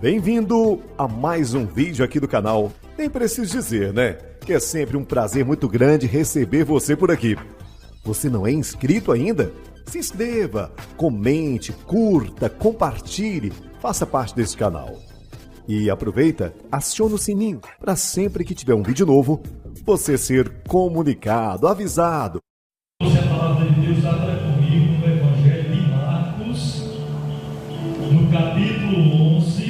Bem-vindo a mais um vídeo aqui do canal. Nem preciso dizer, né? Que é sempre um prazer muito grande receber você por aqui. Você não é inscrito ainda? Se inscreva, comente, curta, compartilhe, faça parte desse canal. E aproveita, aciona o sininho para sempre que tiver um vídeo novo, você ser comunicado, avisado. Hoje a palavra de Deus abra comigo no Evangelho de Marcos, no capítulo 11.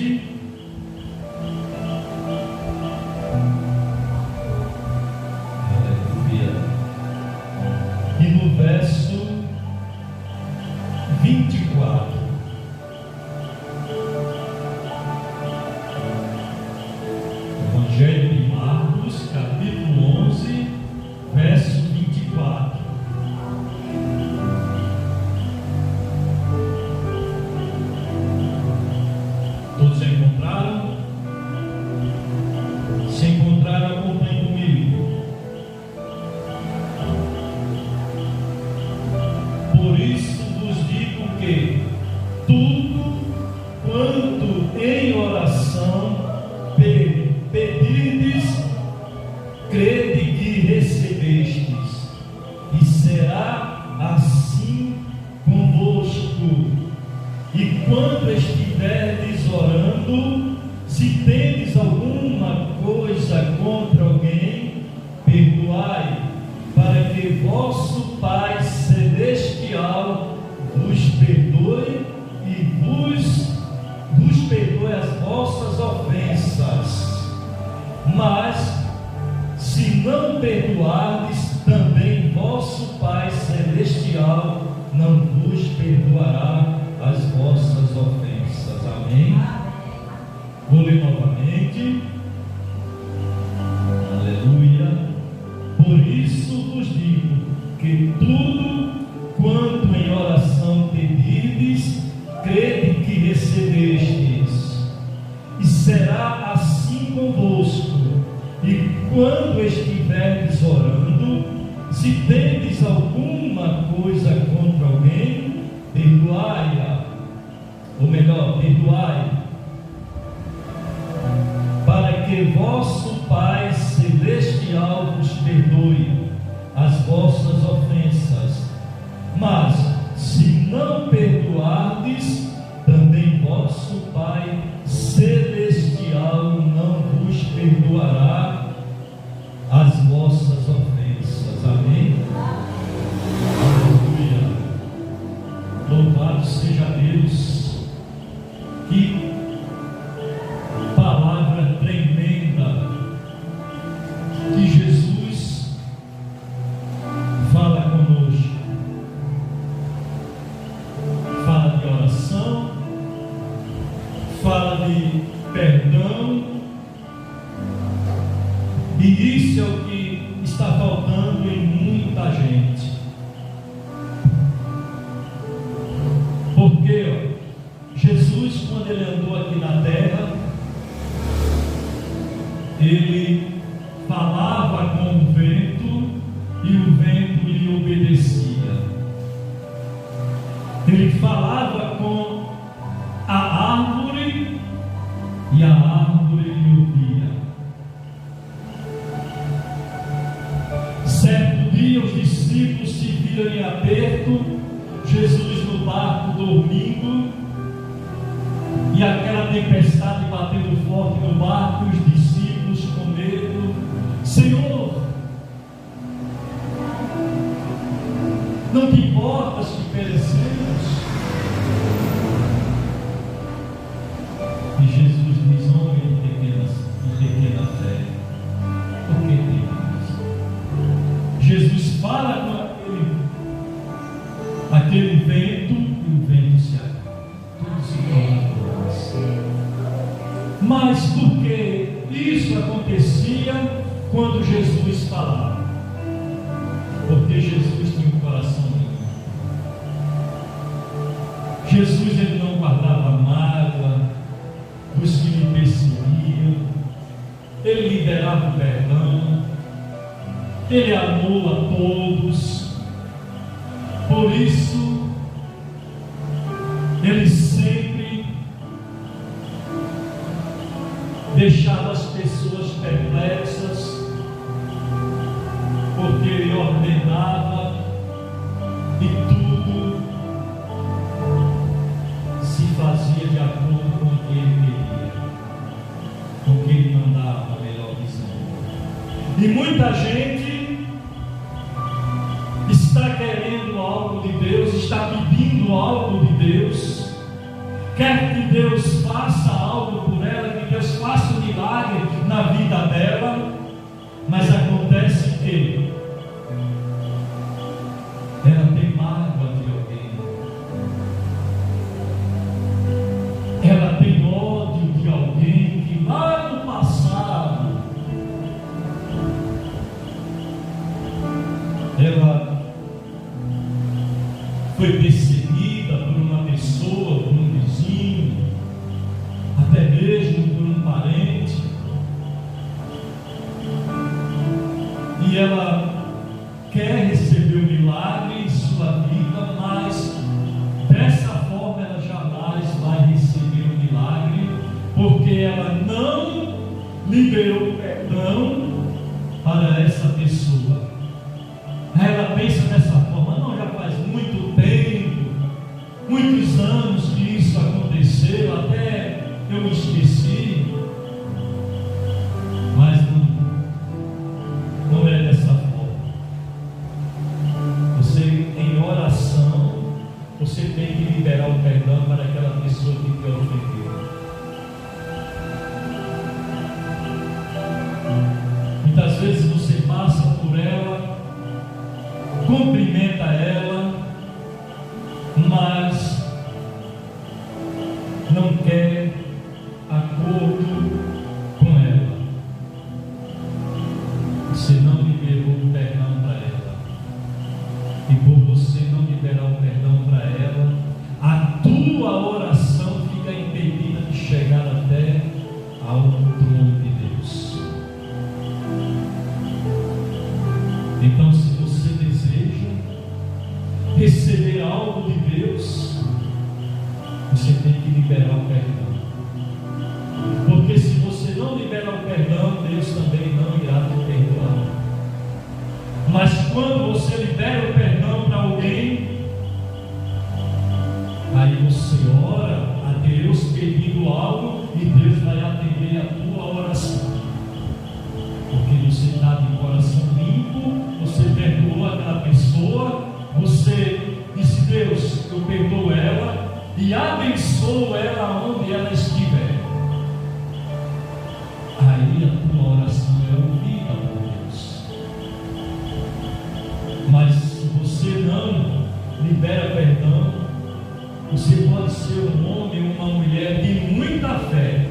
E no verso 24. Evangelho de Marcos, capítulo 11, verso 24. Todos já encontraram? Se encontraram, acompanhem comigo. Por isso vos digo que tudo quanto em oração pedirdes, crede que recebestes, e será assim convosco. E quando estiverdes orando, se tendes alguma coisa contra alguém, perdoai, para que vosso Pai Celestial vos perdoe e vos perdoe as vossas ofensas. Mas, se não perdoardes, também vosso Pai Celestial não vos perdoará as vossas ofensas. Amém? Vou ler novamente. Aleluia. Por isso vos digo que tudo quanto em oração pedirdes, crede que recebestes, e será assim convosco. E quando estiverdes orando, se tendes alguma coisa contra alguém, perdoai-a, ou melhor, perdoai, para que vosso Pai Celestial vos perdoe as vossas ofensas. Mas, se não perdoardes, também vosso Pai Celestial não vos perdoará as vossas ofensas. Amém? Aleluia. Louvado seja Deus. Que palavra tremenda que Jesus fala conosco. Fala de oração, fala de perdão, e isso é o que está faltando em muita gente. Porque Jesus, quando ele andou aqui na terra, ele falava com o vento e o vento lhe obedecia. Ele falava com a árvore e a árvore lhe ouvia. Certo dia os discípulos se viram em aperto, Jesus no barco dormindo, e aquela tempestade batendo forte no barco, os discípulos com medo: Senhor, não te importas que perecemos? E Jesus diz: homem de pequena fé, por que temes? Jesus fala com aquele vento, e o vento se acalma, tudo se torna paz. Mas por que isso acontecia quando Jesus falava? Porque Jesus tinha um coração limpo. Jesus, ele não guardava mágoa dos que lhe perseguiam, ele liberava o perdão, ele amou a todos. Por isso ele sempre deixado as pessoas perplexas, porque Ele ordenava e tudo se fazia de acordo com o que Ele queria, com o que Ele mandava, melhor dizendo. E muita gente está querendo algo de Deus, está pedindo algo de Deus, quer que Deus faça algo por ela, que Deus faça um milagre na vida dela, mas acontece que ela tem mágoa de alguém, ela tem ódio de alguém que lá no passado ela foi perseguida por uma pessoa, por um vizinho, até mesmo por um parente, e ela quer receber o milagre em sua vida, mas dessa forma ela jamais vai receber o milagre, porque ela não liberou perdão para essa pessoa. Ela pensa dessa forma: não, já faz muito tempo, muitos anos que isso aconteceu, até eu me esqueci. Mas não é dessa forma. Você, em oração, você tem que liberar o perdão para aquela pessoa que te ofendeu. Muitas vezes você passa por ela, cumprimenta ela, mas não quer acordo com ela. Você não liberou o perdão para ela, e por você não liberar o perdão para ela, a tua oração fica impedida de chegar até ao trono de Deus. Então, se você deseja receber algo de Deus, você tem que liberar o perdão. Porque se você não liberar o perdão, Deus também não irá te perdoar. Mas quando você libera o perdão para alguém, aí você ora a Deus pedindo algo e Deus vai atender a tua oração. Porque você está de coração limpo, você perdoou aquela pessoa, você disse: Deus, eu perdoo ela e abençoo ela onde ela estiver. Aí a tua oração é ouvida por Deus. Mas se você não libera perdão, você pode ser um homem ou uma mulher de muita fé.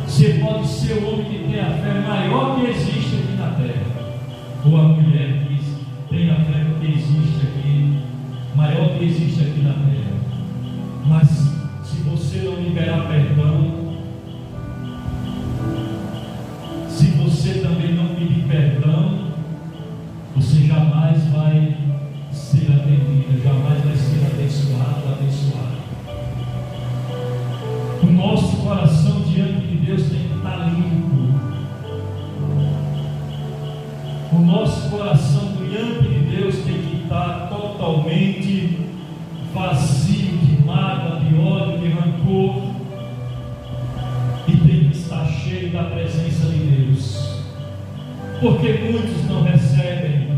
Você pode ser o homem que tem a fé maior que existe aqui na terra, ou a mulher que tem a fé que existe aqui, maior que existe aqui na terra. Mas se você não liberar perdão, se você também não pedir perdão, você jamais vai ser atendida, jamais vai ser abençoado. O nosso coração diante de Deus tem que estar limpo. O nosso coração diante de Deus tem que estar totalmente vazio de mágoa, de ódio, de rancor, e tem que estar cheio da presença de Deus. Porque muitos não recebem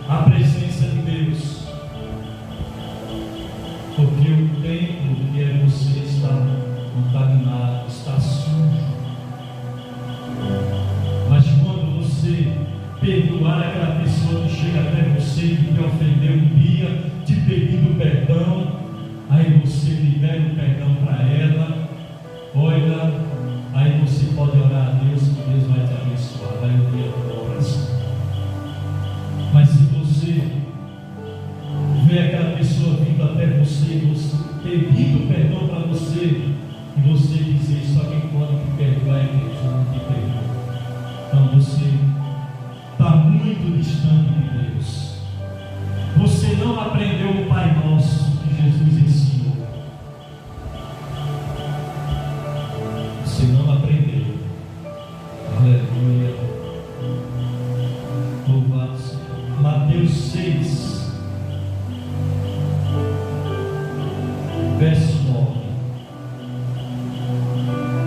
a presença de Deus, porque o templo que é você está contaminado, está sujo. Mas quando você perdoar aquela pessoa que chega até você e te ofendeu um dia, te pedindo perdão, aí você libera o perdão para ela. Olha, aí você pode orar a Deus, que Deus vai te abençoar, vai ouvir a tua oração. Mas se você vê aquela pessoa vindo até você, você pedindo perdão para você, e você dizer: só quem pode te perdoar é Deus, eu não te perdoo. Então você está muito distante de Deus. Você não aprendeu o Pai Nosso que Jesus ensinou. verso 9,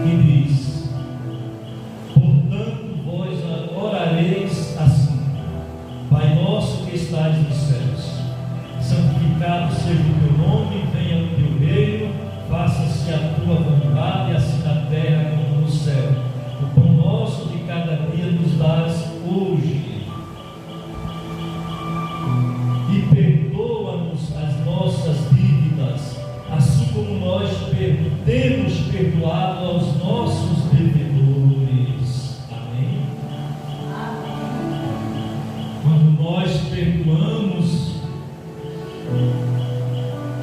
que diz: portanto vós orareis assim: Pai nosso que estais nos céus, santificado seja o teu nome, venha o teu reino, faça-se a tua vontade, assim na terra como no céu. O pão nosso de cada dia nos dás hoje. E perdoa-nos as nossas dívidas, assim como nós temos perdoado aos nossos devedores. Amém? Quando nós perdoamos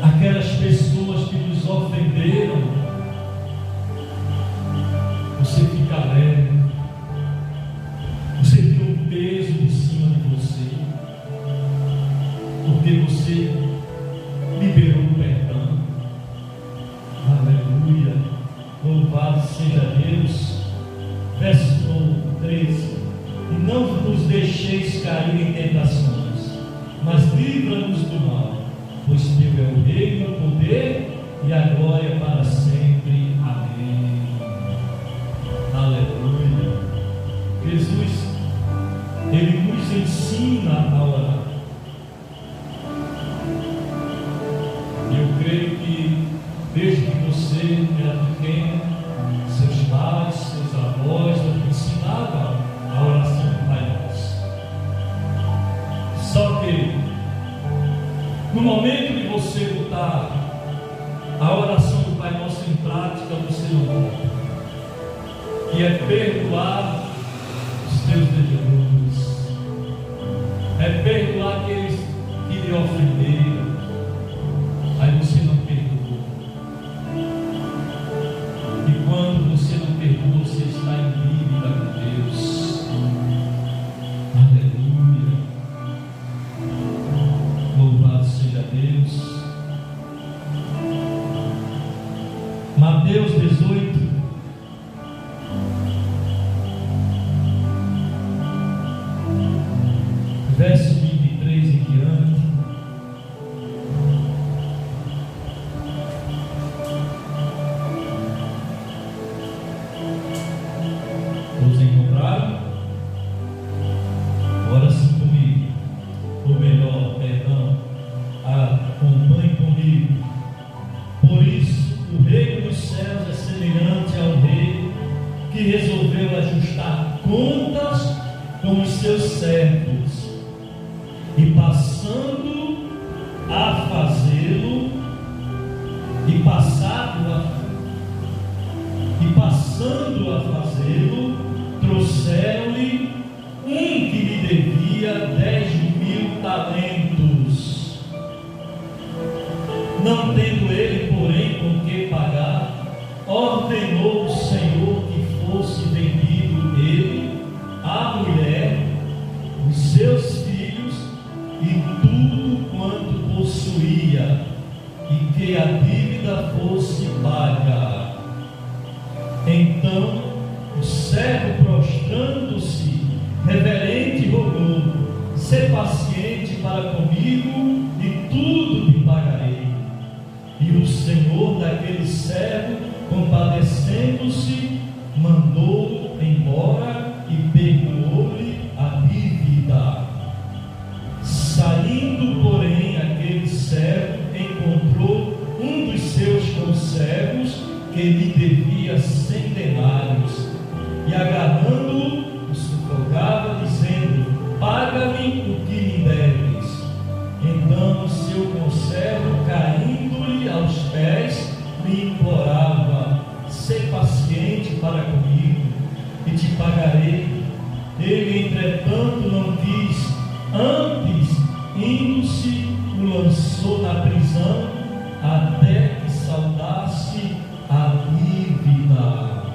aquelas pessoas que nos ofenderam, você fica leve, você tira um peso de cima de você, porque você liberou o perdão. Aleluia, louvado seja Deus. Verso 13: e não nos deixeis cair em tentações, mas livra-nos do mal, pois teu é o reino, o poder e a glória para sempre. Amém. Aleluia. Jesus, Ele nos ensina a orar. Eu creio que desde que você era pequeno, seus pais, seus avós ensinavam a oração do Pai Nosso. Só que no momento de você botar a oração do Pai Nosso em prática, você não pode. Que é perdoar os teus devedores, é perdoar aqueles que lhe ofenderam, aí você não perdoou. E quando você não perdoa, você está em dívida com Deus. Aleluia. Louvado seja Deus. Mateus 18, verso 23 em diante. Todos encontraram? Ora sim comigo, ou melhor, perdão, acompanhe comigo. Por isso, o reino dos céus é semelhante ao rei que resolveu ajustar contas com os seus servos, e passando a fazê-lo, trouxeram-lhe um que lhe devia 10.000 talentos. Não tendo ele, porém, com que pagar, ordenou o Senhor que fosse vendido ele, a mulher, os seus filhos e tudo quanto possuía, e que a dívida fosse paga. Então o servo, prostrando-se reverente, rogou: sê paciente para comigo e tudo te pagarei. E o Senhor daquele servo, compadecendo-se, mandou embora e perdoou-lhe a dívida. Saindo, porém, aquele servo encontrou um dos seus conservos que lhe devia 100 denários, e agarrando-o, o sufocava, dizendo: paga-me o que me deves. Então o seu conservo, caindo-lhe aos pés, lhe implorava: sê paciente para comigo e te pagarei. Ele, entretanto, não quis, antes, indo-se, o lançou na prisão até que saldasse a dívida.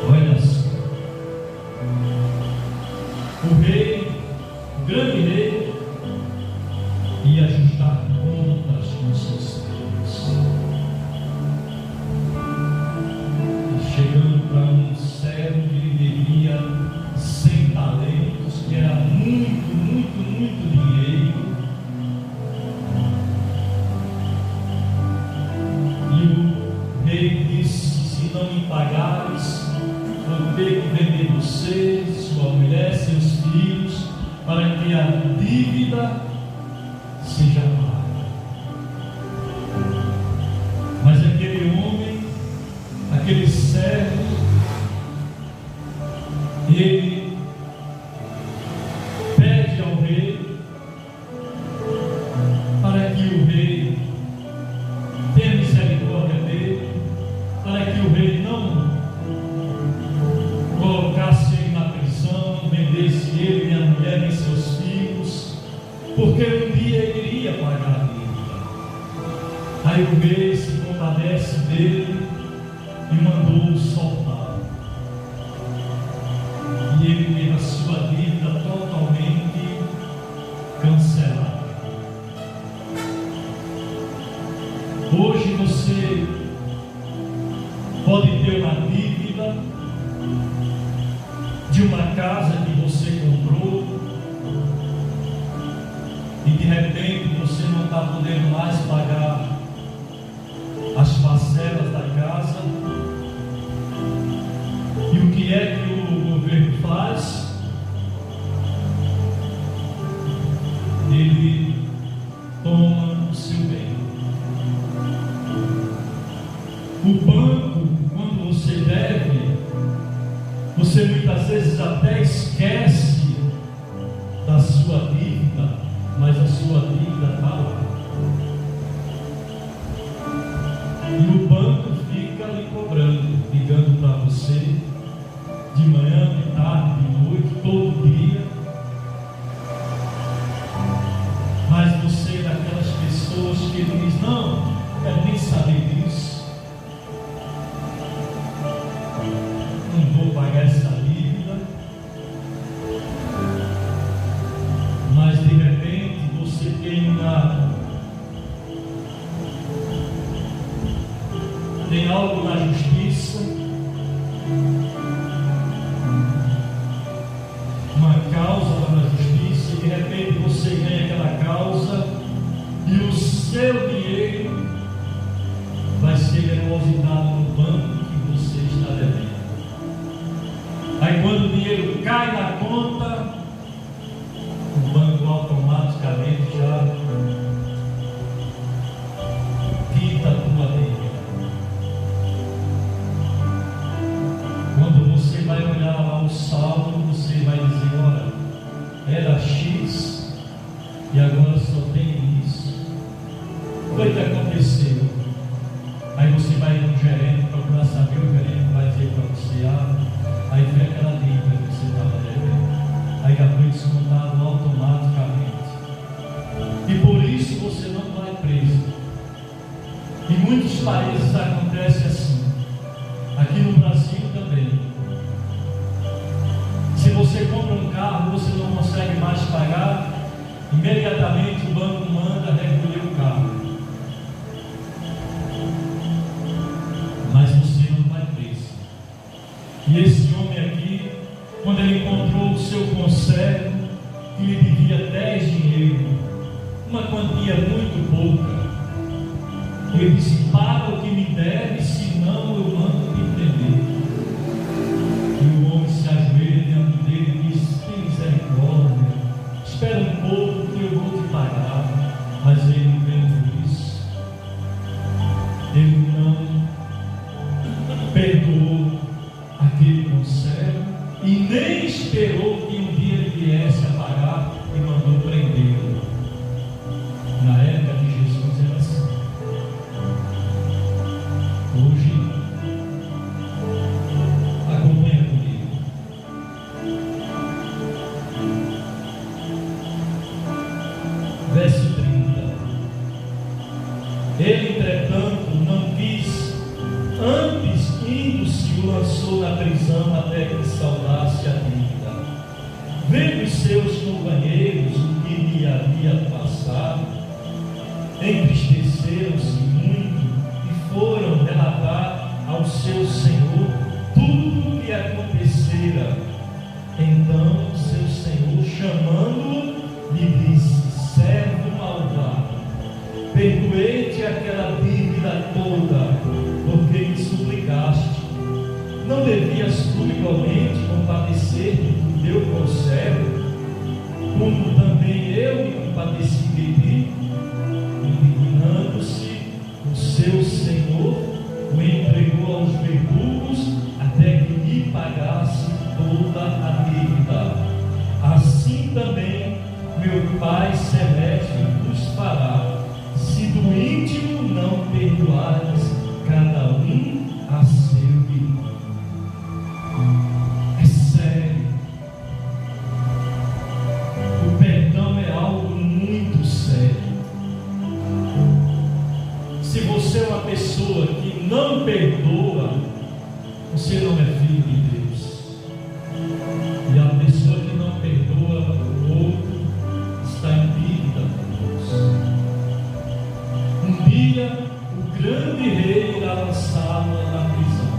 Olha só, o rei, o grande rei, ia ajustar contas com seus filhos, e chegando para um servo que lhe devia 100 talentos, que era muito dinheiro. você, sua mulher, seus filhos, para que a dívida seja paga. Mas aquele homem, aquele servo, ele pede ao rei para que o rei tenha misericórdia dele, para que o rei não colocasse ele na prisão, vendesse ele, nem a mulher, nem seus filhos, porque um dia ele iria pagar a dívida. Aí o rei se compadece dele e mandou-o soltar. E ele teve a sua dívida totalmente cancelada. Hoje você pode ter uma dívida de uma casa que você comprou e de repente você não está podendo mais pagar as parcelas da casa. E o que é que o governo faz? Ele toma o seu bem. O banco, quando você deve, você muitas vezes até esquece da sua dívida, mas a sua dívida está lá. E o banco fica lhe cobrando, ligando para você, de manhã, de tarde, de noite, todo dia. Mas você é daquelas pessoas que ele diz: não, quero nem saber disso. Não vou pagar essa dívida. Mas de repente você tem algo na justiça, uma causa lá na justiça, e de repente você ganha aquela causa e o seu dinheiro vai ser depositado no banco que você está devendo. Aí quando o dinheiro cai na conta, o banco automaticamente já quita a tua dívida. Quando você vai olhar lá o saldo, você vai dizer: olha, era X e agora só tem isso. O que aconteceu? Aí você vai no gerente procurar saber, o gerente vai dizer para você: aí vem aquela dívida que você estava devendo. Aí já foi descontado automaticamente. E por isso você não vai preso. Em muitos países acontece assim. Aqui no Brasil também. Se você compra um carro, você não consegue mais pagar, imediatamente o banco manda recolher o carro. Mas você não vai preso. E esse homem aqui, quando ele encontrou o seu conservo, que lhe devia 10 dinheiro, uma quantia muito pouca, ele disse: paga o que me deve, senão eu mando te prender. E o homem se ajoelha diante dele e diz: tem misericórdia, espera um pouco que eu vou te pagar. Mas ele, vendo isso, ele não perdoou aquele conservo e nem esperou que um dia ele viesse a pagar e mandou prendê-lo. Na época de Jesus era assim. Hoje, acompanha comigo. Verso 30. Ele, entretanto, não quis, antes indo-se o lançou na prisão até que saudasse a dívida. Vendo os seus companheiros o que lhe havia passado, entristeceram-se muito e foram relatar ao seu senhor tudo o que acontecera. Então seu senhor, chamando-o, lhe disse: servo malvado, perdoei-te aquela dívida toda, porque me suplicaste. Não devias tu igualmente compadecer-te do teu conservo, como também eu me compadeci de ti. Indignando-se, o seu senhor o entregou aos verdugos até que lhe pagasse toda a dívida. Assim também meu Pai Celeste vos fará, se do íntimo não perdoares cada um a seu irmão. É sério. O perdão é algo muito sério. Se você é uma pessoa que não perdoa, você não é filho de Deus. E a pessoa que não perdoa o outro está em dívida com Deus. Um dia, o grande rei irá lançá-la na prisão.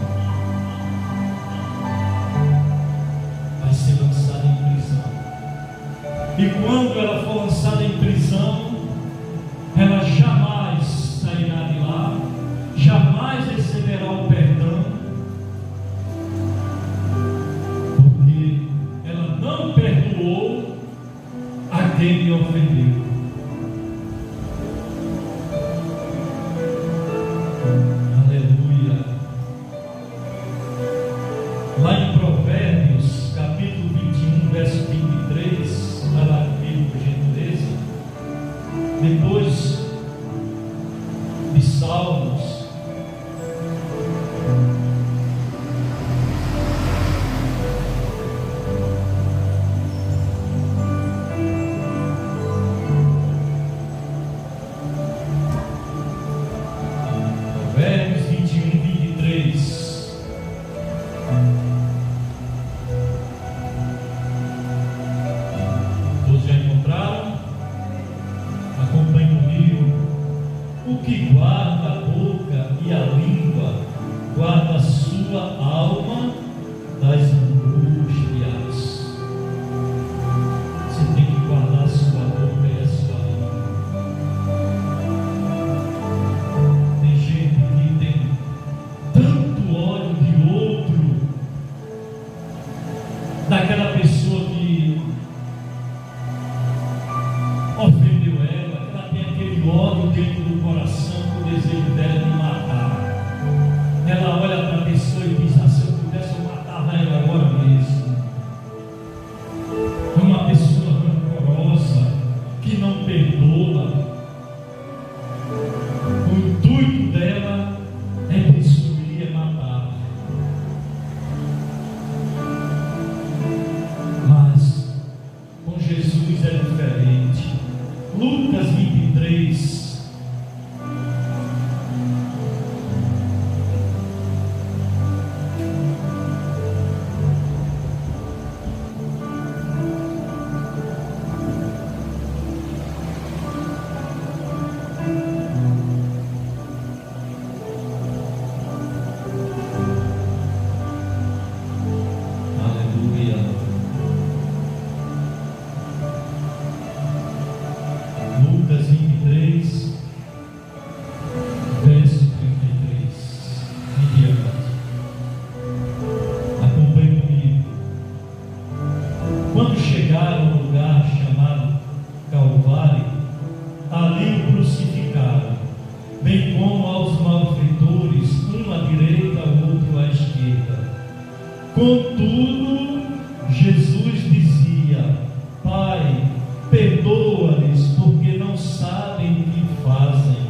Vai ser lançada em prisão. E quando ela for lançada em prisão, ela jamais sairá de lá, jamais receberá o perdão, porque ela não perdoou a quem lhe ofendeu. Aleluia. Lá em Provérbios, capítulo 21, verso 23, vai lá comigo, por gentileza. Depois de Salmos, Provérbios 21, 23. Todos já encontraram? Acompanhe comigo. O que guarda a boca e a língua, guarda a sua alma das angústias. Você tem que guardar a sua boca e a sua língua. Tem gente que tem tanto ódio de outro, daquela pessoa que ofendeu ela, ela tem aquele ódio dentro do coração, o desejo dela de matar. Ela olha para a pessoa e diz: se eu pudesse, eu matava ela agora mesmo. É uma pessoa rancorosa que não perdoa. O intuito dela é destruir, é matar. Mas com Jesus é diferente. Lucas 23. Aleluia. Lucas 23, verso 33 em diante. Acompanhe comigo. Quando chegaram ao lugar chamado Calvário, ali o crucificaram, bem como aos malfeitores, um à direita, outro à esquerda. Contudo, Jesus dizia: Pai, perdoa-lhes, porque não sabem o que fazem.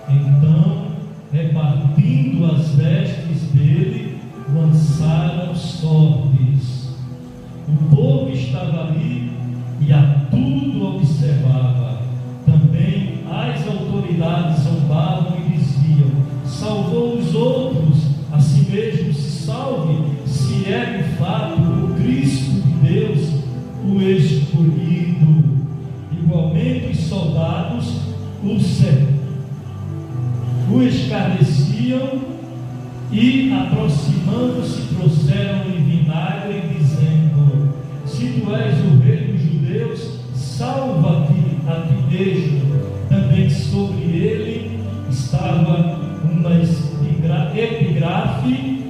Então, repartindo as vestes dele, lançaram sortes. O povo estava ali e a tudo observava. Também as autoridades zombavam e diziam: salvou os outros, a si mesmo se salve, se é de fato o Cristo de Deus, o escolhido. Igualmente os soldados o escarneciam e, aproximando-se, trouxeram-lhe vinagre, dizendo: se tu és o rei dos judeus, salva-te a ti mesmo. Também sobre ele estava uma epigrafe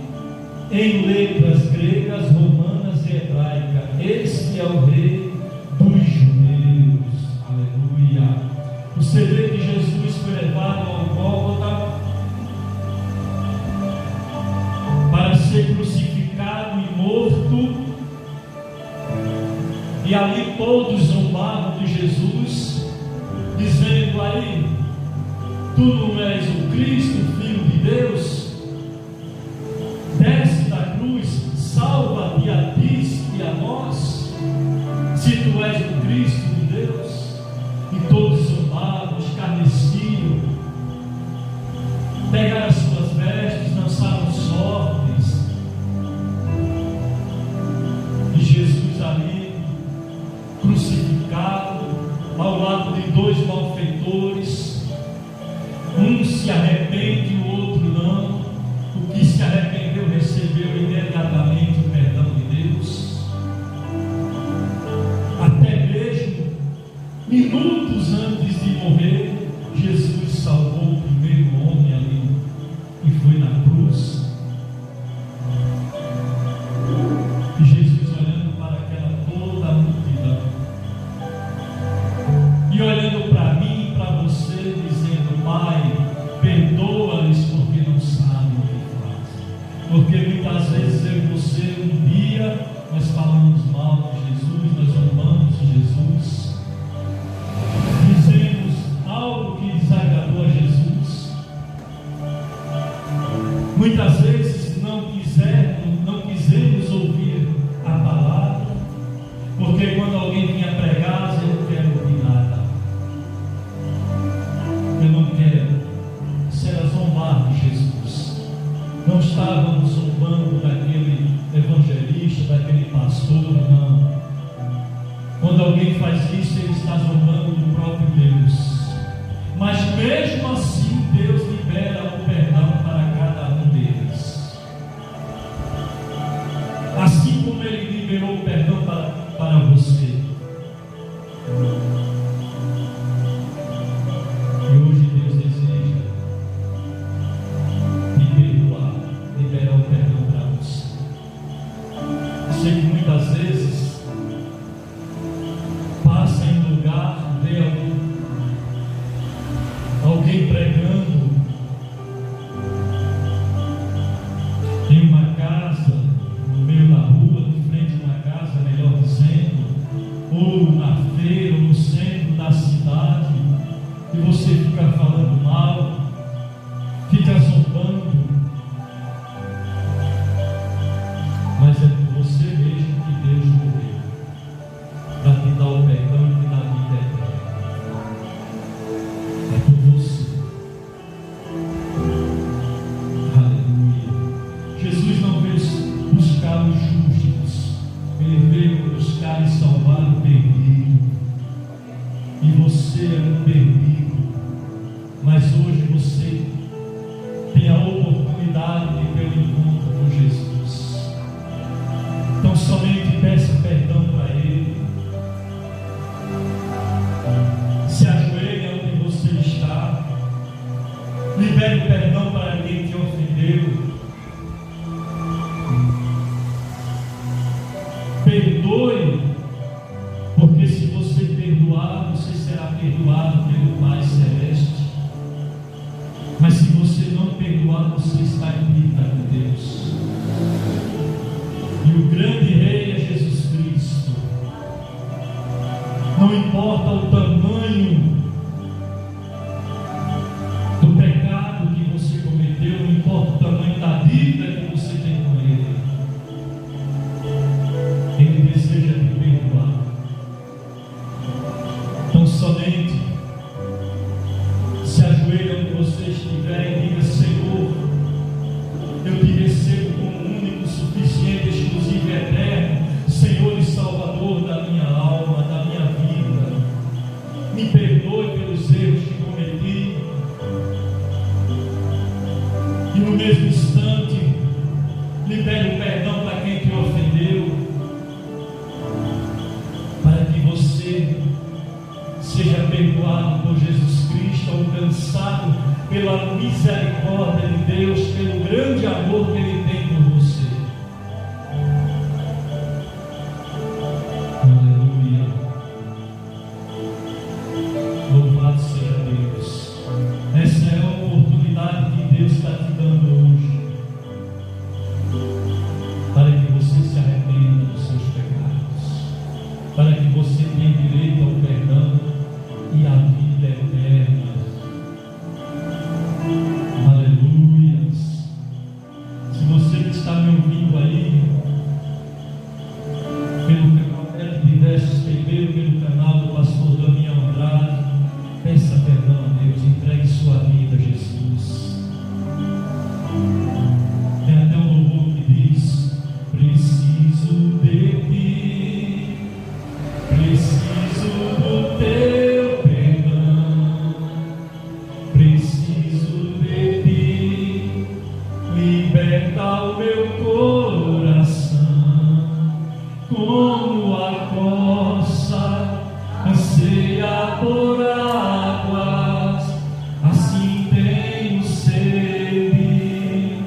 em letras gregas, romanas, é o Rei dos Judeus. Aleluia. Você vê que Jesus foi levado ao Gólgota para ser crucificado e morto, e ali todos zombavam de Jesus, dizendo: aí, tu não és o Cristo, o Filho de Deus? Desce da cruz, salva-te a ti e a nós, se tu és o Cristo de Deus. E todos zombavam, escarneciam, pegaram as suas vestes, lançaram sortes, e Jesus ali, crucificado, ao lado de dois malfeitores, um se arrepende, o outro não. O que se arrependeu recebeu imediatamente o perdão de Deus. Até mesmo minutos antes de morrer, Jesus salvou o primeiro homem ali, e foi na cruz. E Jesus olhando para aquela toda a multidão, e olhando para mim e para você, dizendo: Pai, perdoa-lhes porque não sabem o que fazem. Porque muitas vezes eu e você, um dia, nós falamos mal de Jesus, nós amamos Jesus, dizemos algo que desagradou a Jesus. Muitas vezes não quisemos ouvir a palavra, porque quando alguém vinha pregar, eu não quero ouvir nada, eu não quero. Isso era zombar de Jesus. Não estávamos zombando daquele evangelista, daquele pastor, não. Quando alguém faz isso, ele está zombando do próprio Deus. Mas mesmo assim, Deus libera o perdão para cada um deles. Assim como Ele liberou o perdão para você. E hoje Deus deseja me perdoar, liberar o perdão para você. Eu sei que muitas vezes passa em lugar, vê alguém pregando em uma casa, no meio da rua, de frente a uma casa, melhor dizendo, ou na feira, ou no centro da cidade, e você fica falando mal, fica zombando, mas é por você mesmo que Deus morreu, para te dar o perdão e te dar a vida eterna. É por você. Aleluia. Jesus não veio buscar os justos, Ele veio buscar e salvar o perdido. E você é um perdido, mas hoje você tem a oportunidade de ter um encontro com Jesus. Então somente peça perdão para Ele. Se ajoelhe onde você está. Libere perdão para quem te ofendeu. Perdoe, porque se você perdoar, você será perdoado pelo Pai Celeste. Mas se você não perdoar, você está em dívida com Deus. E o grande Rei é Jesus Cristo. Não importa o tamanho do pecado que você cometeu, não importa o tamanho da dívida que você tem com Ele. Ele deseja te perdoar. Então somente se ajoelhe onde você estiver e diga: Senhor, eu te recebo como único, suficiente, exclusivo e eterno, Senhor e Salvador da minha alma, da minha vida. Me perdoe pelos erros que cometi. E no mesmo instante, libere o perdão para quem te ofendeu, para que você seja perdoado por Jesus Cristo, alcançado pela misericórdia de Deus, pelo grande amor que Ele tem por você. preciso de ti, liberta o meu coração, como a coça anseia por águas, assim tenho sede,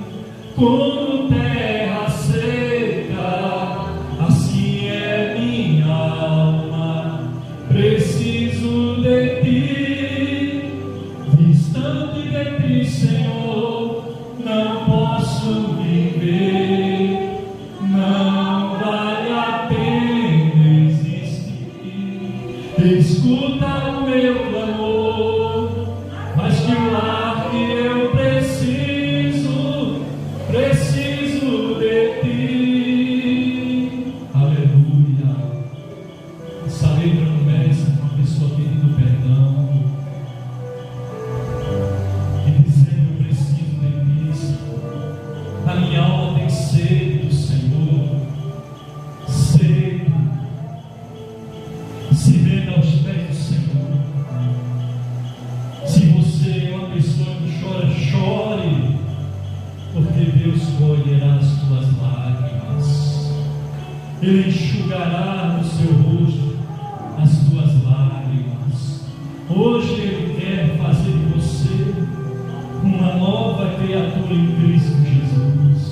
como terra seca, assim é minha alma, preciso de ti, distante de ti, Senhor, não posso viver, não vale a pena existir. Escuta o meu clamor, mas que o ar que eu preciso de ti. Aleluia. Essa letra começa com a pessoa pedindo perdão e dizendo: eu preciso de ti. A minha alma tem sede do Senhor, sede. Se renda aos pés do Senhor. Se você é uma pessoa que chora, chore, porque Deus colherá as tuas lágrimas. Ele enxugará no seu rosto as tuas lágrimas. Hoje Ele quer fazer de você uma nova criatura em Cristo Jesus.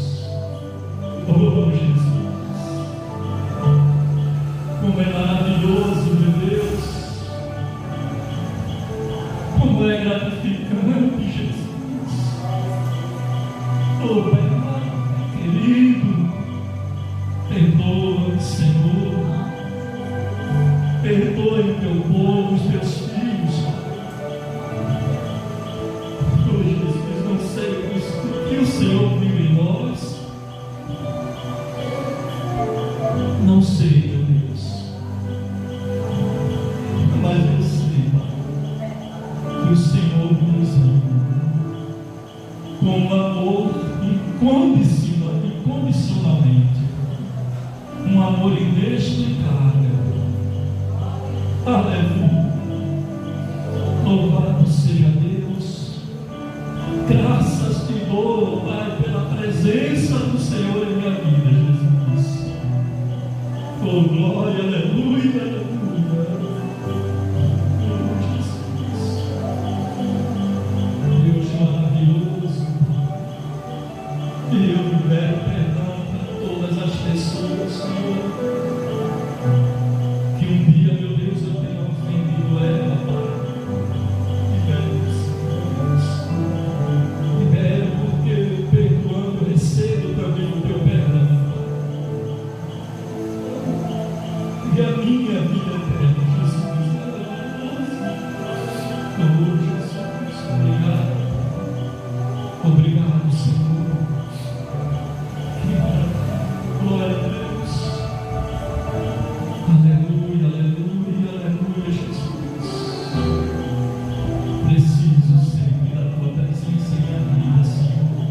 Oh Jesus, como é maravilhoso, meu Deus, como é gratificante, Jesus. Oh Pai querido, perdoa, Senhor, perdoe o teu povo, os teus filhos. Oh Jesus, não sei o que o Senhor viu em nós, não sei, meu Deus, mas eu sei, Pai, que o Senhor nos ama com amor incondicionalmente, um amor inexplicável. Aleluia. Louvado seja Deus. Graças te dou, Pai, pela presença do Senhor em minha vida, Jesus. Oh, glória, aleluia, aleluia. Oh, Jesus. Deus maravilhoso. E eu libero perdão para todas as pessoas, Senhor, que um dia, meu Deus, eu tenha ofendido ela, Pai. Libero, porque perdoando eu recebo também o teu perdão, Pai. E a minha vida eterna, Jesus. Oh, Jesus, obrigado. Obrigado, Senhor. Glória a Deus. Aleluia, aleluia, aleluia, Jesus. Preciso sempre da tua presença em minha vida, Senhor.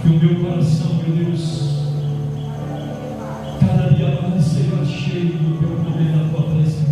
Que o meu coração, meu Deus, cada dia mais seja cheio do teu poder, da tua presença.